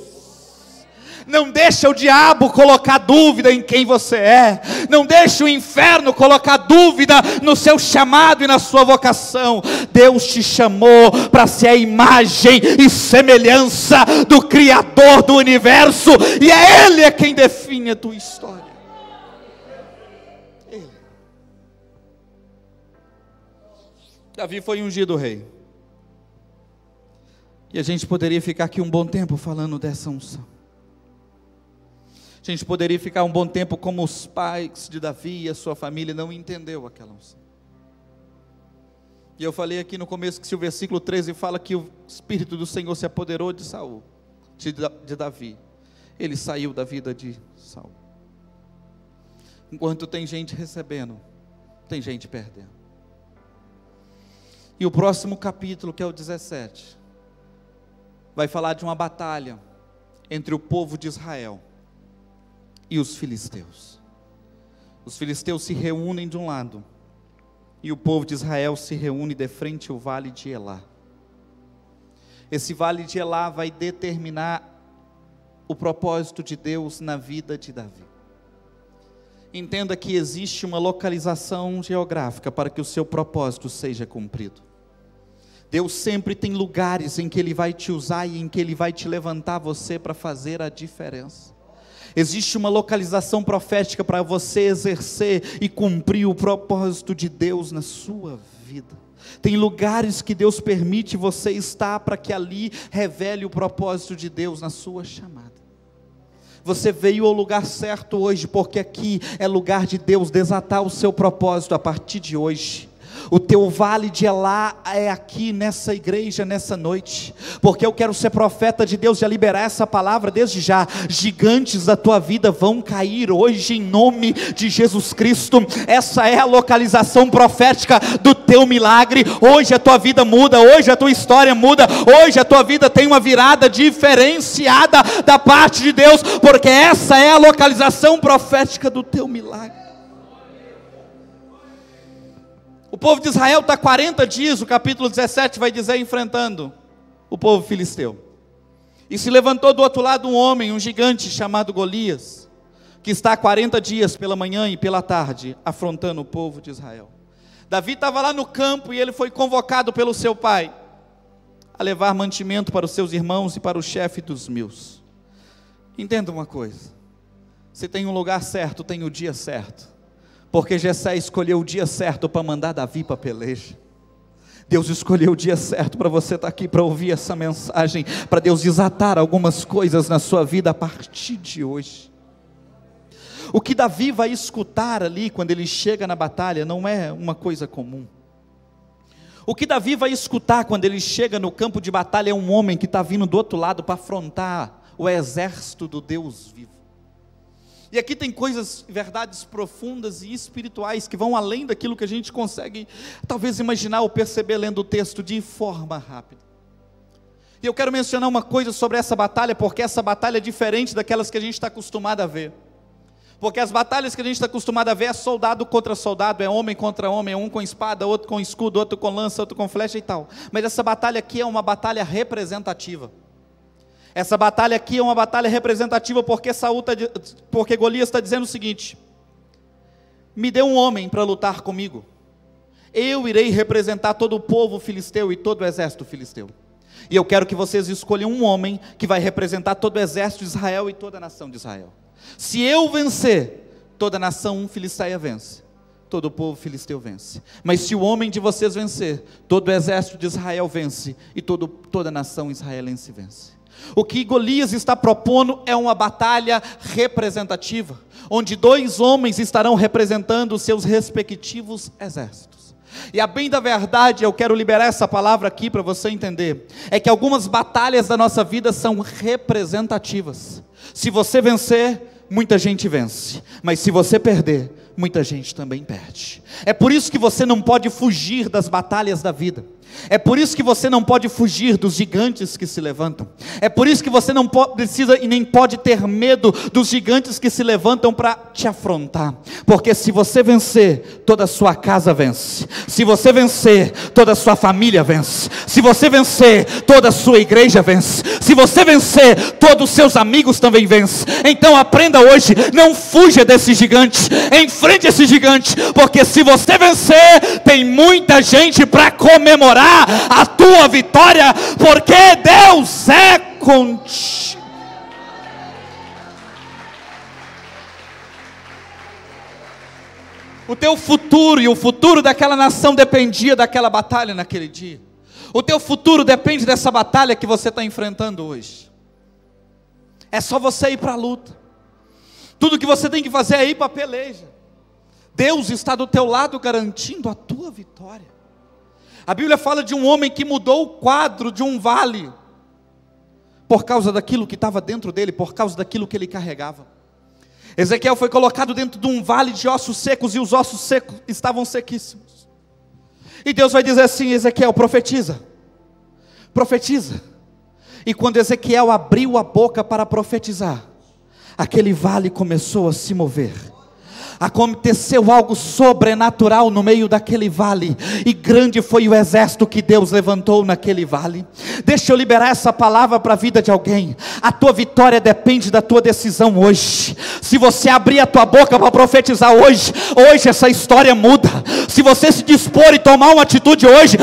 Não deixa o diabo colocar dúvida em quem você é. Não deixa o inferno colocar dúvida no seu chamado e na sua vocação. Deus te chamou para ser a imagem e semelhança do Criador do universo, e é Ele quem define a tua história. Davi foi ungido rei. E a gente poderia ficar aqui um bom tempo falando dessa unção. A gente poderia ficar um bom tempo como os pais de Davi e a sua família não entendeu aquela unção. E eu falei aqui no começo que se o versículo 13 fala que o Espírito do Senhor se apoderou de Saul, de Davi, ele saiu da vida de Saul. Enquanto tem gente recebendo, tem gente perdendo. E o próximo capítulo, que é o 17, vai falar de uma batalha entre o povo de Israel e os filisteus. Os filisteus se reúnem de um lado, e o povo de Israel se reúne de frente ao vale de Elá. Esse vale de Elá vai determinar o propósito de Deus na vida de Davi. Entenda que existe uma localização geográfica para que o seu propósito seja cumprido. Deus sempre tem lugares em que Ele vai te usar e em que Ele vai te levantar você para fazer a diferença. Existe uma localização profética para você exercer e cumprir o propósito de Deus na sua vida. Tem lugares que Deus permite você estar para que ali revele o propósito de Deus na sua chamada. Você veio ao lugar certo hoje, porque aqui é lugar de Deus desatar o seu propósito a partir de hoje. O teu vale de Elá é aqui nessa igreja, nessa noite, porque eu quero ser profeta de Deus, já liberar essa palavra desde já. Gigantes da tua vida vão cair hoje em nome de Jesus Cristo. Essa é a localização profética do teu milagre. Hoje a tua vida muda, hoje a tua história muda, hoje a tua vida tem uma virada diferenciada da parte de Deus, porque essa é a localização profética do teu milagre. O povo de Israel está 40 dias, o capítulo 17 vai dizer, enfrentando o povo filisteu. E se levantou do outro lado um homem, um gigante chamado Golias, que está há 40 dias pela manhã e pela tarde, afrontando o povo de Israel. Davi estava lá no campo e ele foi convocado pelo seu pai a levar mantimento para os seus irmãos e para o chefe dos 1000. Entenda uma coisa, se tem um lugar certo, tem o dia certo. Porque Jessé escolheu o dia certo para mandar Davi para a peleja. Deus escolheu o dia certo para você estar aqui para ouvir essa mensagem, para Deus desatar algumas coisas na sua vida a partir de hoje. O que Davi vai escutar ali quando ele chega na batalha não é uma coisa comum. O que Davi vai escutar quando ele chega no campo de batalha é um homem que está vindo do outro lado para afrontar o exército do Deus vivo. E aqui tem coisas, verdades profundas e espirituais que vão além daquilo que a gente consegue talvez imaginar ou perceber lendo o texto de forma rápida. E eu quero mencionar uma coisa sobre essa batalha, porque essa batalha é diferente daquelas que a gente está acostumado a ver. Porque as batalhas que a gente está acostumado a ver é soldado contra soldado, é homem contra homem, é um com espada, outro com escudo, outro com lança, outro com flecha e tal. Mas essa batalha aqui é uma batalha representativa. Essa batalha aqui é uma batalha representativa porque Golias está dizendo o seguinte: me dê um homem para lutar comigo, eu irei representar todo o povo filisteu e todo o exército filisteu, e eu quero que vocês escolham um homem que vai representar todo o exército de Israel e toda a nação de Israel. Se eu vencer, toda a nação filisteia vence, todo o povo filisteu vence. Mas se o homem de vocês vencer, todo o exército de Israel vence e toda a nação israelense vence. O que Golias está propondo é uma batalha representativa, onde 2 homens estarão representando os seus respectivos exércitos. E a bem da verdade, eu quero liberar essa palavra aqui para você entender, é que algumas batalhas da nossa vida são representativas. Se você vencer, muita gente vence, mas se você perder, muita gente também perde. É por isso que você não pode fugir das batalhas da vida. É por isso que você não pode fugir dos gigantes que se levantam. É por isso que você não precisa e nem pode ter medo dos gigantes que se levantam para te afrontar. Porque se você vencer, toda a sua casa vence. Se você vencer, toda a sua família vence. Se você vencer, toda a sua igreja vence. Se você vencer, todos os seus amigos também vencem. Então aprenda hoje, não fuja desse gigante, enfrente esse gigante, porque se você vencer, tem muita gente para comemorar a tua vitória, porque Deus é contigo. O teu futuro e o futuro daquela nação dependia daquela batalha naquele dia. O teu futuro depende dessa batalha que você está enfrentando hoje. É só você ir para a luta. Tudo que você tem que fazer é ir para a peleja. Deus está do teu lado garantindo a tua vitória. A Bíblia fala de um homem que mudou o quadro de um vale por causa daquilo que estava dentro dele, por causa daquilo que ele carregava. Ezequiel foi colocado dentro de um vale de ossos secos, e os ossos secos estavam sequíssimos. E Deus vai dizer assim: Ezequiel, profetiza, profetiza. E quando Ezequiel abriu a boca para profetizar, aquele vale começou a se mover. Aconteceu algo sobrenatural no meio daquele vale, e grande foi o exército que Deus levantou naquele vale. Deixa eu liberar essa palavra para a vida de alguém. A tua vitória depende da tua decisão hoje. Se você abrir a tua boca para profetizar hoje essa história muda. Se você se dispor e tomar uma atitude hoje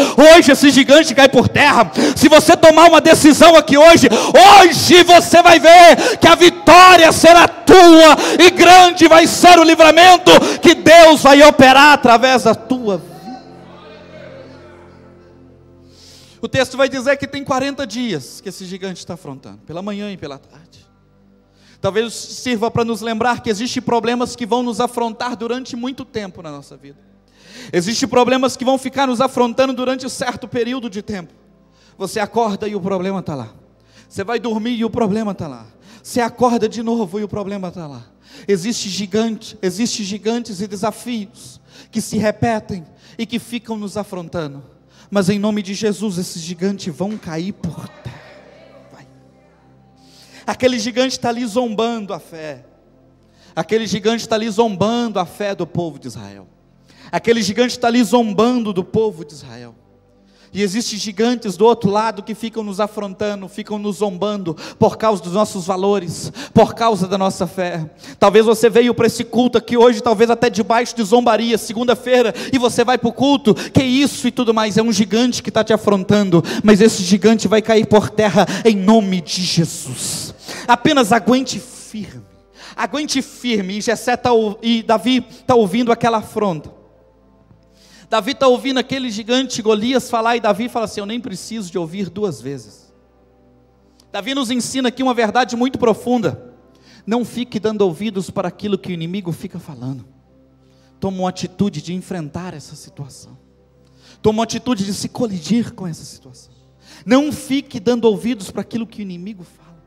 esse gigante cai por terra. Se você tomar uma decisão aqui hoje você vai ver que a vitória será tua, e grande vai ser o livramento que Deus vai operar através da tua vida. O texto vai dizer que tem 40 dias que esse gigante está afrontando, pela manhã e pela tarde. Talvez sirva para nos lembrar que existem problemas que vão nos afrontar durante muito tempo na nossa vida. Existem problemas que vão ficar nos afrontando durante um certo período de tempo. Você acorda e o problema está lá. Você vai dormir e o problema está lá. Você acorda de novo e o problema está lá. Existem gigantes e desafios que se repetem e que ficam nos afrontando. Mas em nome de Jesus, esses gigantes vão cair por terra. Vai. Aquele gigante está ali zombando a fé. Aquele gigante está ali zombando a fé do povo de Israel. Aquele gigante está ali zombando do povo de Israel. E existem gigantes do outro lado que ficam nos afrontando, ficam nos zombando por causa dos nossos valores, por causa da nossa fé. Talvez você veio para esse culto aqui hoje, talvez até debaixo de zombaria, segunda-feira, e você vai para o culto, que isso e tudo mais, é um gigante que está te afrontando, mas esse gigante vai cair por terra em nome de Jesus. Apenas aguente firme, e Davi está ouvindo aquela afronta. Davi está ouvindo aquele gigante Golias falar, e Davi fala assim: eu nem preciso de ouvir duas vezes. Davi nos ensina aqui uma verdade muito profunda: não fique dando ouvidos para aquilo que o inimigo fica falando. Toma uma atitude de enfrentar essa situação. Toma uma atitude de se colidir com essa situação. Não fique dando ouvidos para aquilo que o inimigo fala.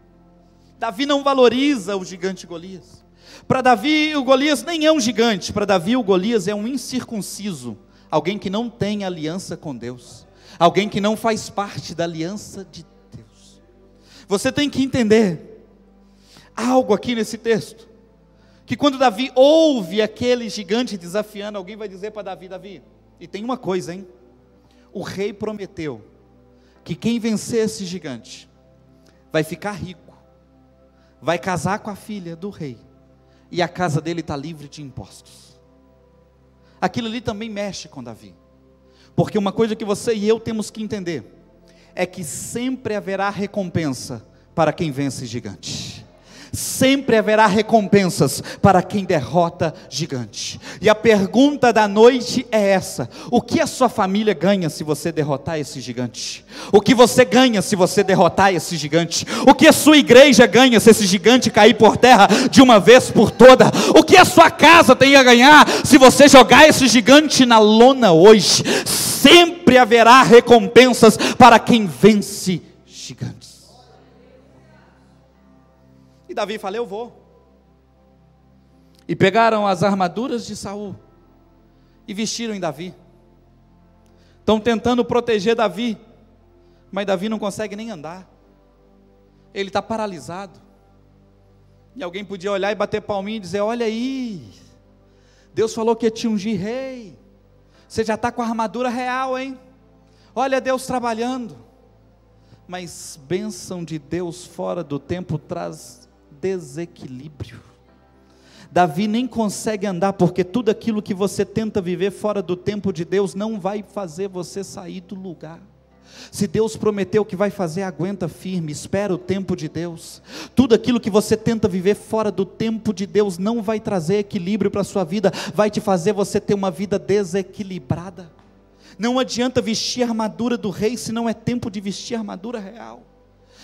Davi não valoriza o gigante Golias. Para Davi o Golias nem é um gigante. Para Davi o Golias é um incircunciso. Alguém que não tem aliança com Deus, alguém que não faz parte da aliança de Deus. Você tem que entender algo aqui nesse texto, que quando Davi ouve aquele gigante desafiando, alguém vai dizer para Davi: Davi, e tem uma coisa, hein? O rei prometeu que quem vencer esse gigante vai ficar rico, vai casar com a filha do rei, e a casa dele está livre de impostos. Aquilo ali também mexe com Davi, porque uma coisa que você e eu temos que entender, é que sempre haverá recompensa para quem vence gigante. Sempre haverá recompensas para quem derrota gigante. E a pergunta da noite é essa: o que a sua família ganha se você derrotar esse gigante? O que você ganha se você derrotar esse gigante? O que a sua igreja ganha se esse gigante cair por terra de uma vez por toda? O que a sua casa tem a ganhar se você jogar esse gigante na lona hoje? Sempre haverá recompensas para quem vence gigantes. E Davi fala: eu vou. E pegaram as armaduras de Saul e vestiram em Davi. Estão tentando proteger Davi, mas Davi não consegue nem andar. Ele está paralisado. E alguém podia olhar e bater palminha e dizer: olha aí, Deus falou que ia te ungir rei, você já está com a armadura real, hein? Olha Deus trabalhando. Mas bênção de Deus fora do tempo traz desequilíbrio. Davi nem consegue andar, porque tudo aquilo que você tenta viver fora do tempo de Deus não vai fazer você sair do lugar. Se Deus prometeu que vai fazer, aguenta firme, espera o tempo de Deus. Tudo aquilo que você tenta viver fora do tempo de Deus não vai trazer equilíbrio para a sua vida, vai te fazer você ter uma vida desequilibrada. Não adianta vestir a armadura do rei se não é tempo de vestir a armadura real.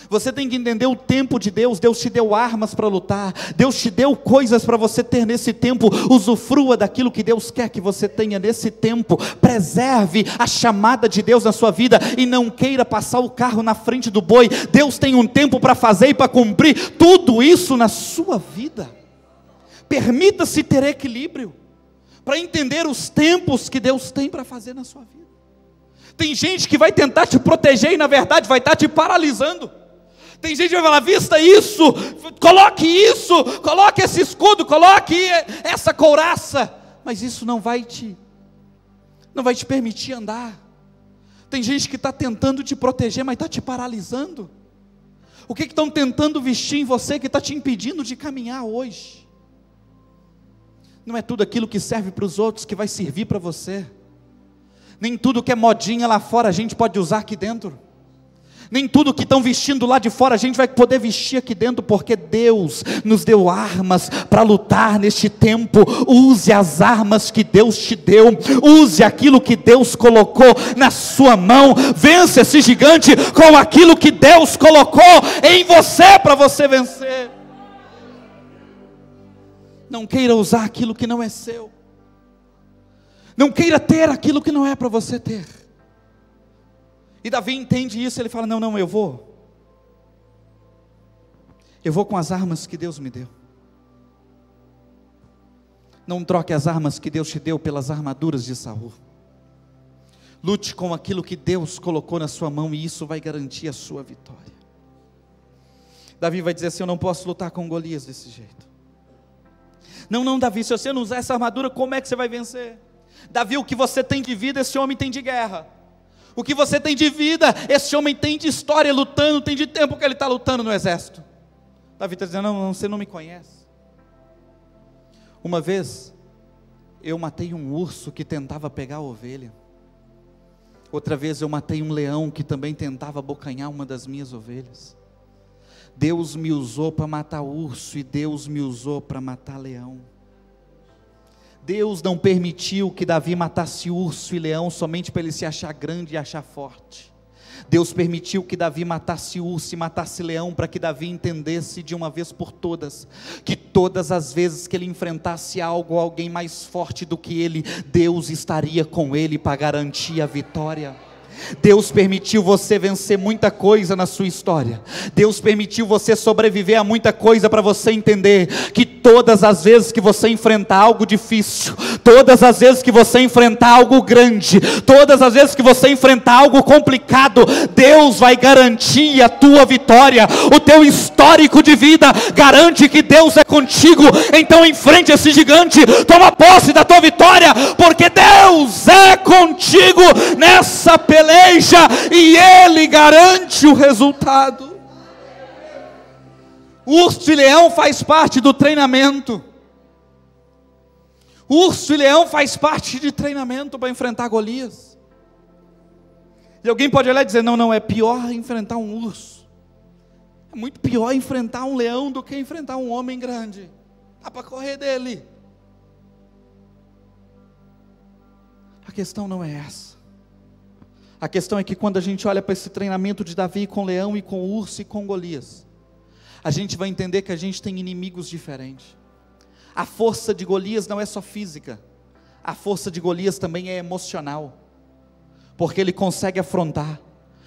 Você tem que entender o tempo de Deus. Deus te deu armas para lutar, Deus te deu coisas para você ter nesse tempo. Usufrua daquilo que Deus quer que você tenha nesse tempo. Preserve a chamada de Deus na sua vida e não queira passar o carro na frente do boi. Deus tem um tempo para fazer e para cumprir tudo isso na sua vida. Permita-se ter equilíbrio para entender os tempos que Deus tem para fazer na sua vida. Tem gente que vai tentar te proteger e na verdade vai estar te paralisando. Tem gente que vai falar: vista isso, coloque esse escudo, coloque essa couraça, mas isso não vai te permitir andar. Tem gente que está tentando te proteger, mas está te paralisando. O que estão tentando vestir em você que está te impedindo de caminhar hoje? Não é tudo aquilo que serve para os outros que vai servir para você. Nem tudo que é modinha lá fora a gente pode usar aqui dentro. Nem tudo que estão vestindo lá de fora a gente vai poder vestir aqui dentro, porque Deus nos deu armas para lutar neste tempo. Use as armas que Deus te deu, use aquilo que Deus colocou na sua mão, vença esse gigante com aquilo que Deus colocou em você para você vencer. Não queira usar aquilo que não é seu, não queira ter aquilo que não é para você ter. E Davi entende isso, ele fala: não, eu vou com as armas que Deus me deu. Não troque as armas que Deus te deu pelas armaduras de Saul. Lute com aquilo que Deus colocou na sua mão, e isso vai garantir a sua vitória. Davi vai dizer assim: eu não posso lutar com Golias desse jeito. Não, Davi, se você não usar essa armadura, como é que você vai vencer? Davi, o que você tem de vida, esse homem tem de guerra. O que você tem de vida, esse homem tem de história lutando, tem de tempo que ele está lutando no exército. Davi está dizendo: não, você não me conhece. Uma vez, eu matei um urso que tentava pegar a ovelha. Outra vez eu matei um leão que também tentava abocanhar uma das minhas ovelhas. Deus me usou para matar urso e Deus me usou para matar leão. Deus não permitiu que Davi matasse urso e leão somente para ele se achar grande e achar forte. Deus permitiu que Davi matasse urso e matasse leão para que Davi entendesse de uma vez por todas que todas as vezes que ele enfrentasse algo, alguém mais forte do que ele, Deus estaria com ele para garantir a vitória. Deus permitiu você vencer muita coisa na sua história. Deus permitiu você sobreviver a muita coisa para você entender que todas as vezes que você enfrentar algo difícil, todas as vezes que você enfrentar algo grande, todas as vezes que você enfrentar algo complicado, Deus vai garantir a tua vitória. O teu histórico de vida garante que Deus é contigo. Então enfrente esse gigante, toma posse da tua vitória, porque Deus é contigo nessa peleja e Ele garante o resultado. Urso e leão faz parte do treinamento. Urso e leão faz parte de treinamento para enfrentar Golias. E alguém pode olhar e dizer: não, é pior enfrentar um urso. É muito pior enfrentar um leão do que enfrentar um homem grande. Dá para correr dele. A questão não é essa. A questão é que quando a gente olha para esse treinamento de Davi com leão e com urso e com Golias, a gente vai entender que a gente tem inimigos diferentes. A força de Golias não é só física, a força de Golias também é emocional, porque ele consegue afrontar,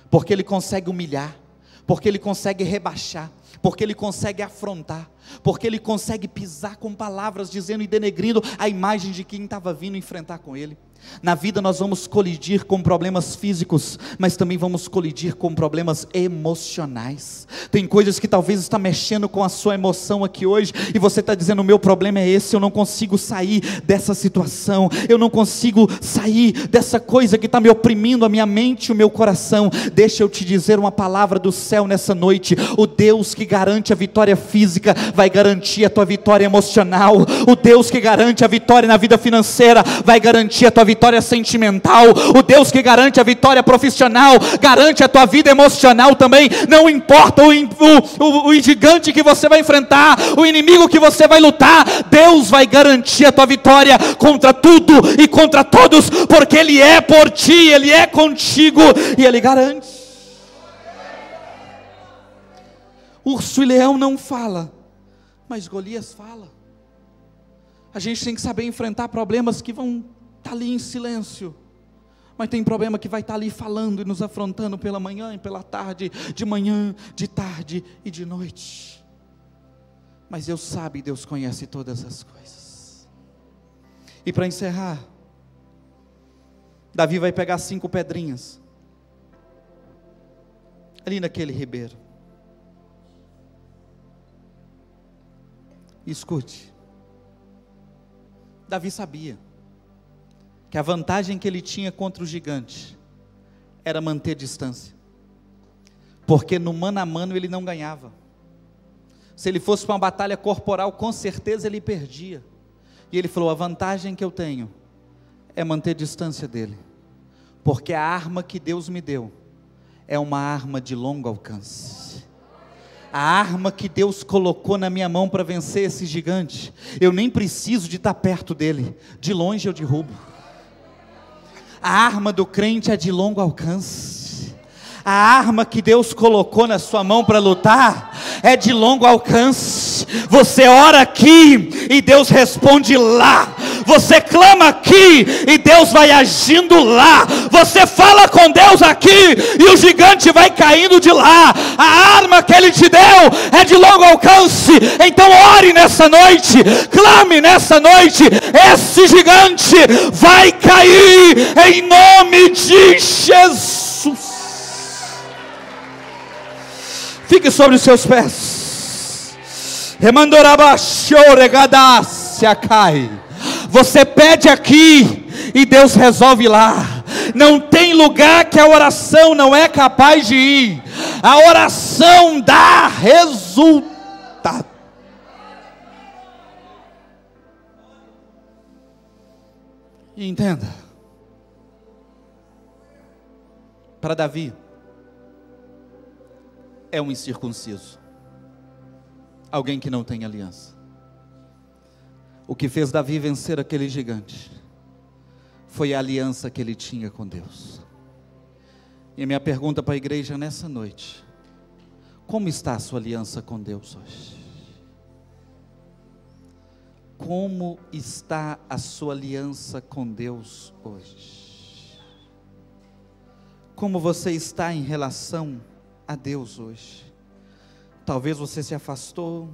porque ele consegue humilhar, porque ele consegue rebaixar, porque ele consegue afrontar, porque ele consegue pisar com palavras dizendo e denegrindo a imagem de quem estava vindo enfrentar com ele. Na vida nós vamos colidir com problemas físicos, mas também vamos colidir com problemas emocionais. Tem coisas que talvez está mexendo com a sua emoção aqui hoje, e você está dizendo: o meu problema é esse, eu não consigo sair dessa situação, eu não consigo sair dessa coisa que está me oprimindo a minha mente e o meu coração. Deixa eu te dizer uma palavra do céu nessa noite: o Deus que que garante a vitória física vai garantir a tua vitória emocional. O Deus que garante a vitória na vida financeira vai garantir a tua vitória sentimental. O Deus que garante a vitória profissional garante a tua vida emocional também. Não importa o gigante que você vai enfrentar, o inimigo que você vai lutar, Deus vai garantir a tua vitória contra tudo e contra todos, porque Ele é por ti, Ele é contigo e Ele garante. Urso e leão não fala, mas Golias fala. A gente tem que saber enfrentar problemas que vão estar ali em silêncio, mas tem problema que vai estar ali falando e nos afrontando pela manhã e pela tarde, de manhã, de tarde e de noite. Mas Deus sabe, Deus conhece todas as coisas. E para encerrar, Davi vai pegar 5 pedrinhas ali naquele ribeiro. Escute, Davi sabia que a vantagem que ele tinha contra o gigante era manter distância, porque no mano a mano ele não ganhava. Se ele fosse para uma batalha corporal, com certeza ele perdia. E ele falou: a vantagem que eu tenho é manter distância dele, porque a arma que Deus me deu é uma arma de longo alcance. A arma que Deus colocou na minha mão para vencer esse gigante, eu nem preciso de estar perto dele, de longe eu derrubo. A arma do crente é de longo alcance. A arma que Deus colocou na sua mão para lutar é de longo alcance. Você ora aqui e Deus responde lá. Você clama aqui e Deus vai agindo lá. Você fala com Deus aqui e o gigante vai caindo de lá. A arma que Ele te deu é de longo alcance. Então ore nessa noite, clame nessa noite. Esse gigante vai cair em nome de Jesus. Fique sobre os seus pés. Você pede aqui e Deus resolve lá. Não tem lugar que a oração não é capaz de ir. A oração dá resultado. E entenda, para Davi é um incircunciso, alguém que não tem aliança. O que fez Davi vencer aquele gigante foi a aliança que ele tinha com Deus. E a minha pergunta para a igreja nessa noite: como está a sua aliança com Deus hoje? Como está a sua aliança com Deus hoje? Como você está em relação a Deus hoje? Talvez você se afastou,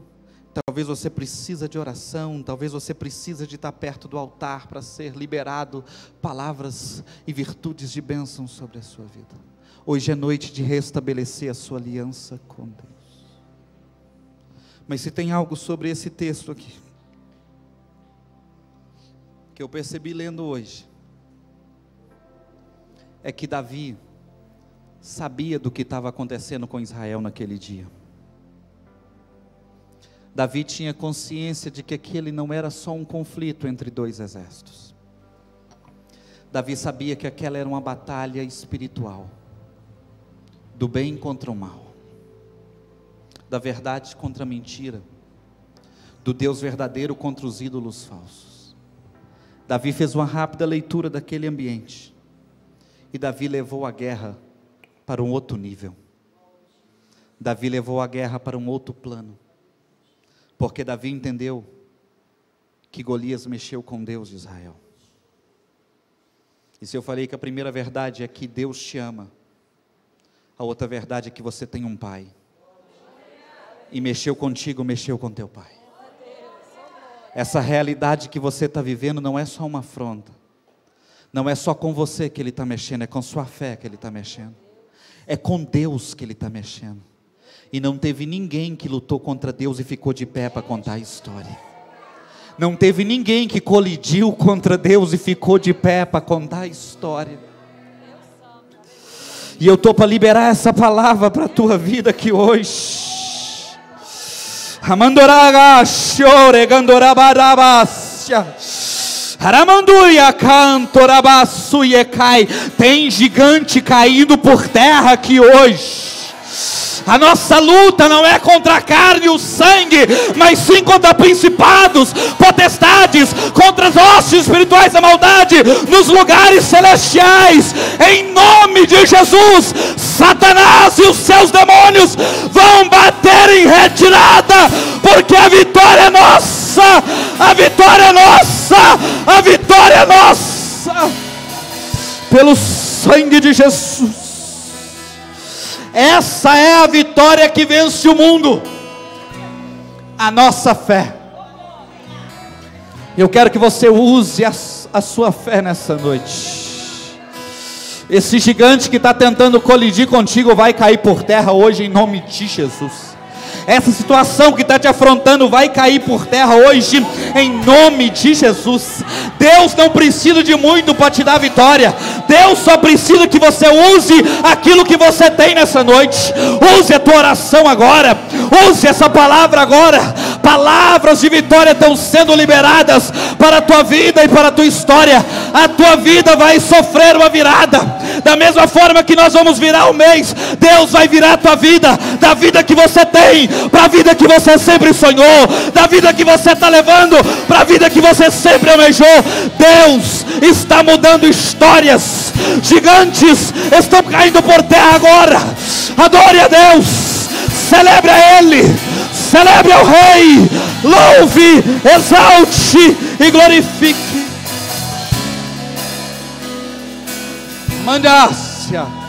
talvez você precisa de oração, talvez você precisa de estar perto do altar para ser liberado palavras e virtudes de bênção sobre a sua vida. Hoje é noite de restabelecer a sua aliança com Deus. Mas se tem algo sobre esse texto aqui que eu percebi lendo hoje, é que Davi sabia do que estava acontecendo com Israel naquele dia. Davi tinha consciência de que aquele não era só um conflito entre 2 exércitos. Davi sabia que aquela era uma batalha espiritual, do bem contra o mal, da verdade contra a mentira, do Deus verdadeiro contra os ídolos falsos. Davi fez uma rápida leitura daquele ambiente, e Davi levou a guerra para um outro nível. Davi levou a guerra para um outro plano, porque Davi entendeu que Golias mexeu com Deus de Israel. E se eu falei que a primeira verdade é que Deus te ama, a outra verdade é que você tem um pai, e mexeu contigo, mexeu com teu pai. Essa realidade que você está vivendo não é só uma afronta, não é só com você que Ele está mexendo, é com sua fé que Ele está mexendo, é com Deus que Ele está mexendo. E não teve ninguém que lutou contra Deus e ficou de pé para contar a história. Não teve ninguém que colidiu contra Deus e ficou de pé para contar a história. E eu estou para liberar essa palavra para a tua vida aqui hoje. Amandoraga chore gandorabarabasia. Aramanduia cantorabassuiecai. Tem gigante caindo por terra aqui hoje. A nossa luta não é contra a carne e o sangue, mas sim contra principados, potestades, contra as hostes espirituais da maldade nos lugares celestiais. Em nome de Jesus, Satanás e os seus demônios vão bater em retirada, porque a vitória é nossa, a vitória é nossa, a vitória é nossa, pelo sangue de Jesus. Essa é a vitória que vence o mundo, a nossa fé. Eu quero que você use a sua fé nessa noite. Esse gigante que está tentando colidir contigo vai cair por terra hoje em nome de Jesus. Essa situação que está te afrontando vai cair por terra hoje em nome de Jesus. Deus não precisa de muito para te dar vitória. Deus só precisa que você use aquilo que você tem nessa noite. Use a tua oração agora. Use essa palavra agora. Palavras de vitória estão sendo liberadas para a tua vida e para a tua história. A tua vida vai sofrer uma virada. Da mesma forma que nós vamos virar o mês, Deus vai virar a tua vida. Da vida que você tem para a vida que você sempre sonhou, da vida que você está levando para a vida que você sempre almejou. Deus está mudando histórias. Gigantes estão caindo por terra agora. Adore a Deus, celebre a Ele, celebre ao Rei, louve, exalte e glorifique. Mandácia.